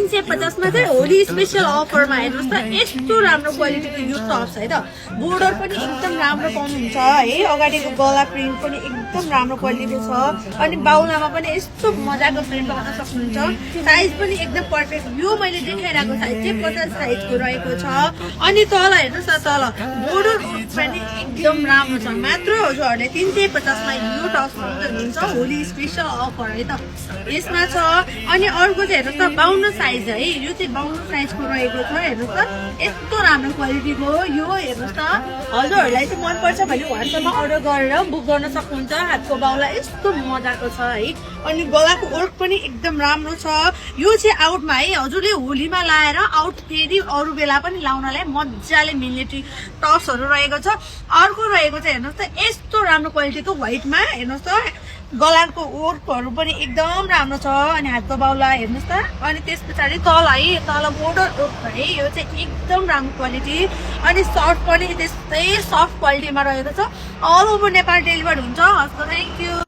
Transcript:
350 मा चाहिँ होली स्पेशल अफरमा हेर्नुहोस् त यस्तो राम्रो क्वालिटीको यो टप्स है त बोर्डर पनि एकदम राम्रो पाउनुहुन्छ है अगाडिको गला प्रिन्ट पनि एकदम राम्रो क्वालिटीको छ अनि बाउलामा पनि यस्तो मजाको प्रिन्ट पाउन सक्नुहुन्छ साइज पनि एकदम पर्फेक्ट यो मैले देखाइरहेको साइज चाहिँ 50 साइजको रहेको छ अनि तल हेर्नुहोस् न तल बोर्डर पनि एकदम राम्रो छ मात्र हजुरहरूले 350 मा यो टप्स पाउनुहुन्छ होली स्पेशल अफर है त यसमा छ अनि अर्को चाहिँ हेर्नुहोस् त 52 साइज है यो चाहिँ 52 साइजको रहेको छ हेर्नुहोस् त यस्तो राम्रो क्वालिटीको यो हेर्नुहोस् त हजुरहरूलाई चाहिँ मनपर्छ भने WhatsApp मा अर्डर गरेर बुक गर्न सक्नुहुन्छ हातको बाउला यस्तो मजाको छ है अनि गलाको वर्क पनि एकदम राम्रो छ यो चाहिँ आउटमा है हजुरले होलीमा लाएर आउट फेरि अरू बेला पनि लाउनलाई मजाले मिल्ने टप्सहरू रहेको छ अर्को रहेको चाहिँ हेर्नुहोस् त यस्तो राम्रो क्वालिटीको व्हाइटमा हेर्नुहोस् त गलाको वर्कहरू पनि एकदम राम्रो छ अनि हातको बाउला हेर्नुहोस् त अनि त्यस पछाडि तल है तल बोर्डर वर्क है यो चाहिँ एकदम राम्रो क्वालिटी अनि सर्ट पनि त्यस्तै सफ्ट क्वालिटीमा रहेको छ अल ओभर नेपाल डेलिभर हुन्छ हस् थ्याङ्क यू